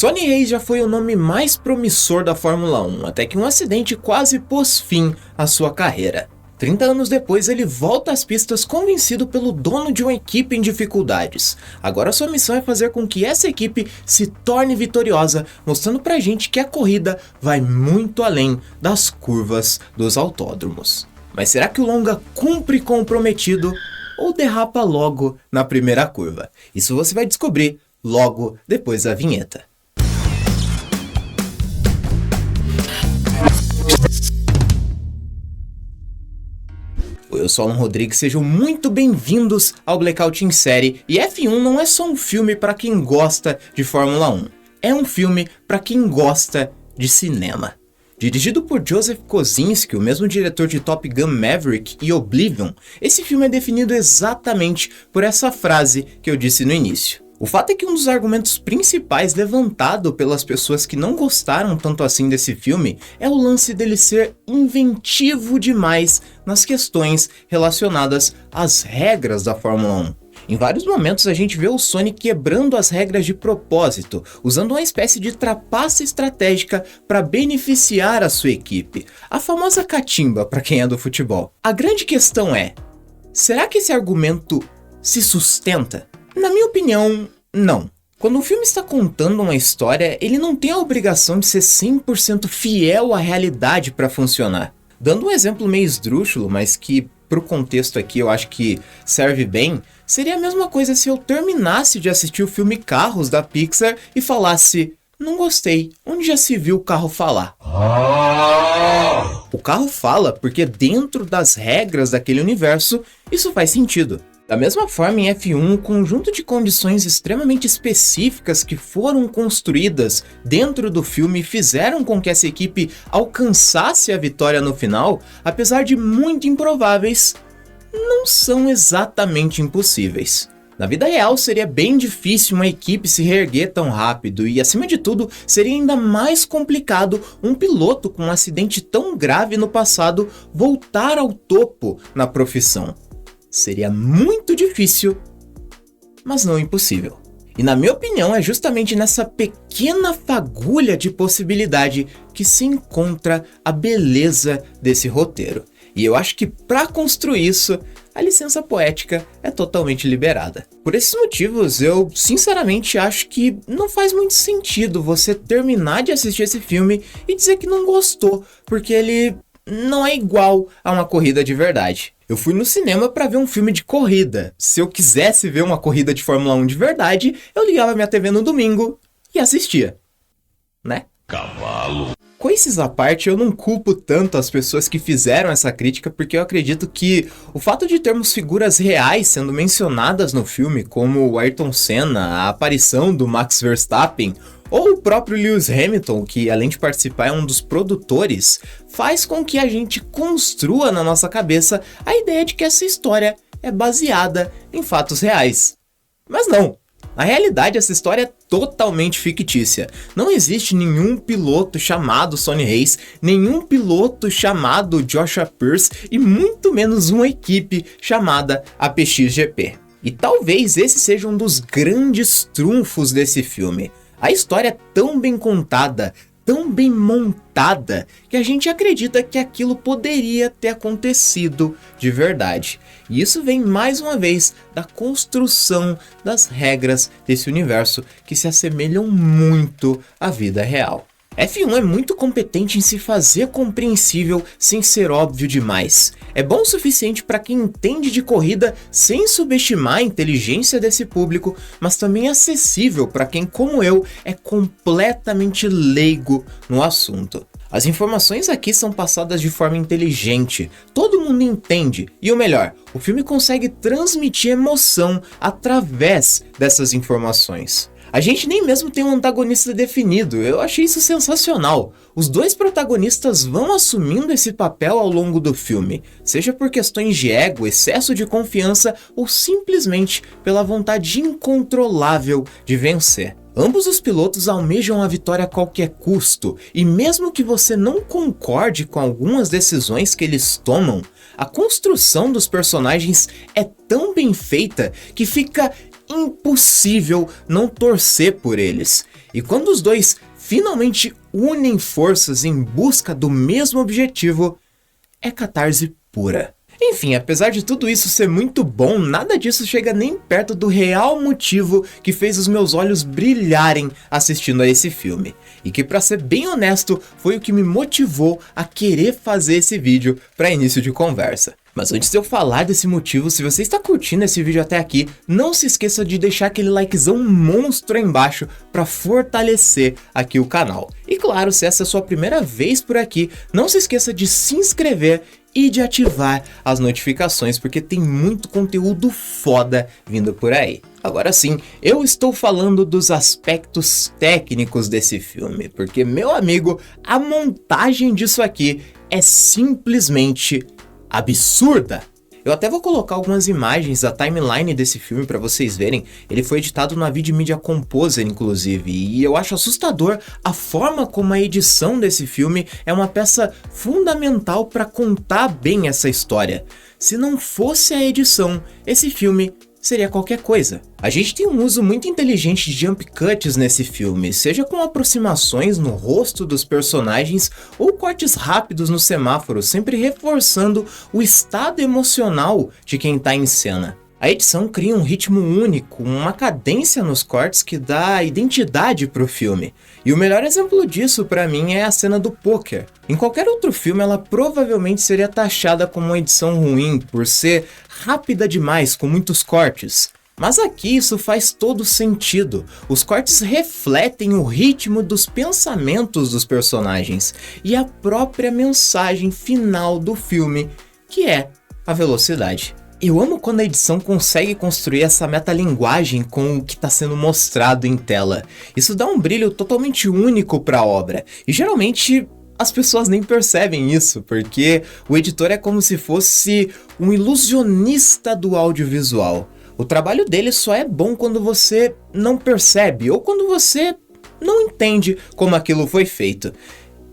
Sonny Hayes já foi o nome mais promissor da Fórmula 1, até que um acidente quase pôs fim à sua carreira. 30 anos depois, ele volta às pistas convencido pelo dono de uma equipe em dificuldades. Agora sua missão é fazer com que essa equipe se torne vitoriosa, mostrando pra gente que a corrida vai muito além das curvas dos autódromos. Mas será que o longa cumpre com o prometido ou derrapa logo na primeira curva? Isso você vai descobrir logo depois da vinheta. Eu sou Alan Rodrigues, sejam muito bem-vindos ao Blackout em Série. E F1 não é só um filme para quem gosta de Fórmula 1, é um filme para quem gosta de cinema. Dirigido por Joseph Kosinski, o mesmo diretor de Top Gun Maverick e Oblivion, esse filme é definido exatamente por essa frase que eu disse no início. O fato é que um dos argumentos principais levantado pelas pessoas que não gostaram tanto assim desse filme é o lance dele ser inventivo demais nas questões relacionadas às regras da Fórmula 1. Em vários momentos a gente vê o Sonny quebrando as regras de propósito, usando uma espécie de trapaça estratégica para beneficiar a sua equipe, a famosa catimba para quem é do futebol. A grande questão é, será que esse argumento se sustenta? Na minha opinião, não. Quando o filme está contando uma história, ele não tem a obrigação de ser 100% fiel à realidade para funcionar. Dando um exemplo meio esdrúxulo, mas que pro contexto aqui eu acho que serve bem, seria a mesma coisa se eu terminasse de assistir o filme Carros da Pixar e falasse, não gostei, onde já se viu o carro falar? O carro fala porque dentro das regras daquele universo, isso faz sentido. Da mesma forma, em F1, um conjunto de condições extremamente específicas que foram construídas dentro do filme fizeram com que essa equipe alcançasse a vitória no final, apesar de muito improváveis, não são exatamente impossíveis. Na vida real, seria bem difícil uma equipe se reerguer tão rápido e, acima de tudo, seria ainda mais complicado um piloto com um acidente tão grave no passado voltar ao topo na profissão. Seria muito difícil, mas não impossível. E na minha opinião, é justamente nessa pequena fagulha de possibilidade que se encontra a beleza desse roteiro. E eu acho que para construir isso, a licença poética é totalmente liberada. Por esses motivos, eu sinceramente acho que não faz muito sentido você terminar de assistir esse filme e dizer que não gostou, porque ele não é igual a uma corrida de verdade. Eu fui no cinema para ver um filme de corrida. Se eu quisesse ver uma corrida de Fórmula 1 de verdade, eu ligava minha TV no domingo e assistia. Né? Cavalo. Coisas à parte, eu não culpo tanto as pessoas que fizeram essa crítica, porque eu acredito que o fato de termos figuras reais sendo mencionadas no filme, como o Ayrton Senna, a aparição do Max Verstappen, ou o próprio Lewis Hamilton, que além de participar é um dos produtores, faz com que a gente construa na nossa cabeça a ideia de que essa história é baseada em fatos reais. Mas não! Na realidade, essa história é totalmente fictícia. Não existe nenhum piloto chamado Sonny Hayes, nenhum piloto chamado Joshua Pierce e muito menos uma equipe chamada APXGP. E talvez esse seja um dos grandes trunfos desse filme. A história é tão bem contada, tão bem montada, que a gente acredita que aquilo poderia ter acontecido de verdade. E isso vem mais uma vez da construção das regras desse universo que se assemelham muito à vida real. F1 é muito competente em se fazer compreensível sem ser óbvio demais. É bom o suficiente para quem entende de corrida sem subestimar a inteligência desse público, mas também acessível para quem, como eu, é completamente leigo no assunto. As informações aqui são passadas de forma inteligente, todo mundo entende, e o melhor, o filme consegue transmitir emoção através dessas informações. A gente nem mesmo tem um antagonista definido, eu achei isso sensacional. Os dois protagonistas vão assumindo esse papel ao longo do filme, seja por questões de ego, excesso de confiança ou simplesmente pela vontade incontrolável de vencer. Ambos os pilotos almejam a vitória a qualquer custo, e mesmo que você não concorde com algumas decisões que eles tomam, a construção dos personagens é tão bem feita que fica impossível não torcer por eles. E quando os dois finalmente unem forças em busca do mesmo objetivo, é catarse pura. Enfim, apesar de tudo isso ser muito bom, nada disso chega nem perto do real motivo que fez os meus olhos brilharem assistindo a esse filme. E que, pra ser bem honesto, foi o que me motivou a querer fazer esse vídeo para início de conversa. Mas antes de eu falar desse motivo, se você está curtindo esse vídeo até aqui, não se esqueça de deixar aquele likezão monstro aí embaixo para fortalecer aqui o canal. E claro, se essa é a sua primeira vez por aqui, não se esqueça de se inscrever e de ativar as notificações, porque tem muito conteúdo foda vindo por aí. Agora sim, eu estou falando dos aspectos técnicos desse filme, porque, meu amigo, a montagem disso aqui é simplesmente absurda. Eu até vou colocar algumas imagens da timeline desse filme para vocês verem. Ele foi editado na Avid Media Composer, inclusive, e eu acho assustador a forma como a edição desse filme é uma peça fundamental para contar bem essa história. Se não fosse a edição, esse filme seria qualquer coisa. A gente tem um uso muito inteligente de jump cuts nesse filme, seja com aproximações no rosto dos personagens ou cortes rápidos no semáforo, sempre reforçando o estado emocional de quem está em cena. A edição cria um ritmo único, uma cadência nos cortes que dá identidade pro filme. E o melhor exemplo disso pra mim é a cena do poker. Em qualquer outro filme ela provavelmente seria taxada como uma edição ruim por ser rápida demais, com muitos cortes. Mas aqui isso faz todo sentido. Os cortes refletem o ritmo dos pensamentos dos personagens e a própria mensagem final do filme, que é a velocidade. Eu amo quando a edição consegue construir essa metalinguagem com o que está sendo mostrado em tela. Isso dá um brilho totalmente único para a obra, e geralmente as pessoas nem percebem isso, porque o editor é como se fosse um ilusionista do audiovisual. O trabalho dele só é bom quando você não percebe, ou quando você não entende como aquilo foi feito.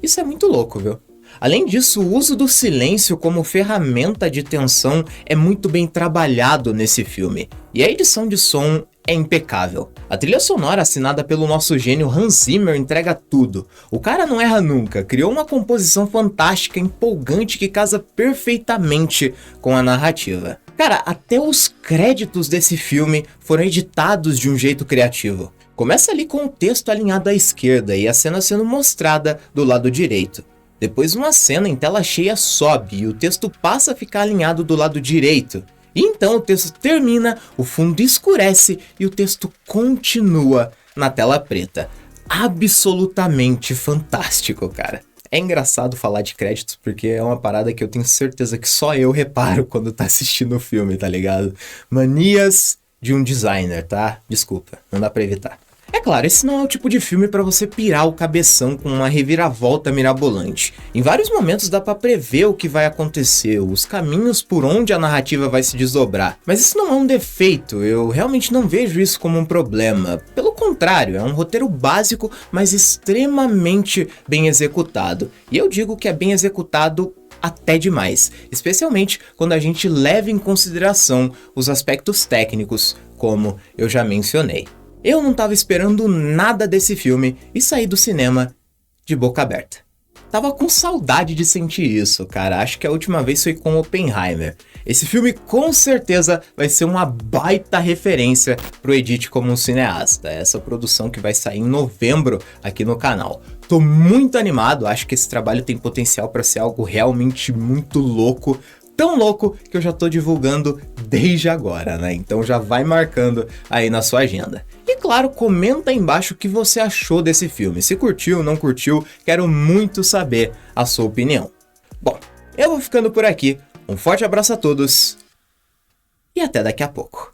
Isso é muito louco, viu? Além disso, o uso do silêncio como ferramenta de tensão é muito bem trabalhado nesse filme, e a edição de som é impecável. A trilha sonora assinada pelo nosso gênio Hans Zimmer entrega tudo. O cara não erra nunca, criou uma composição fantástica, empolgante que casa perfeitamente com a narrativa. Cara, até os créditos desse filme foram editados de um jeito criativo. Começa ali com o texto alinhado à esquerda e a cena sendo mostrada do lado direito. Depois uma cena em tela cheia sobe e o texto passa a ficar alinhado do lado direito. E então o texto termina, o fundo escurece e o texto continua na tela preta. Absolutamente fantástico, cara. É engraçado falar de créditos porque é uma parada que eu tenho certeza que só eu reparo quando tá assistindo o filme, tá ligado? Manias de um designer, tá? Desculpa, não dá pra evitar. É claro, esse não é o tipo de filme pra você pirar o cabeção com uma reviravolta mirabolante. Em vários momentos dá pra prever o que vai acontecer, os caminhos por onde a narrativa vai se desdobrar. Mas isso não é um defeito, eu realmente não vejo isso como um problema. Pelo contrário, é um roteiro básico, mas extremamente bem executado. E eu digo que é bem executado até demais, especialmente quando a gente leva em consideração os aspectos técnicos, como eu já mencionei. Eu não tava esperando nada desse filme e saí do cinema de boca aberta. Tava com saudade de sentir isso, cara. Acho que a última vez foi com Oppenheimer. Esse filme com certeza vai ser uma baita referência pro Edith como um cineasta. Essa produção que vai sair em novembro aqui no canal. Tô muito animado, acho que esse trabalho tem potencial para ser algo realmente muito louco. Tão louco que eu já tô divulgando desde agora, né? Então já vai marcando aí na sua agenda. E claro, comenta aí embaixo o que você achou desse filme. Se curtiu, não curtiu, quero muito saber a sua opinião. Bom, eu vou ficando por aqui. Um forte abraço a todos e até daqui a pouco.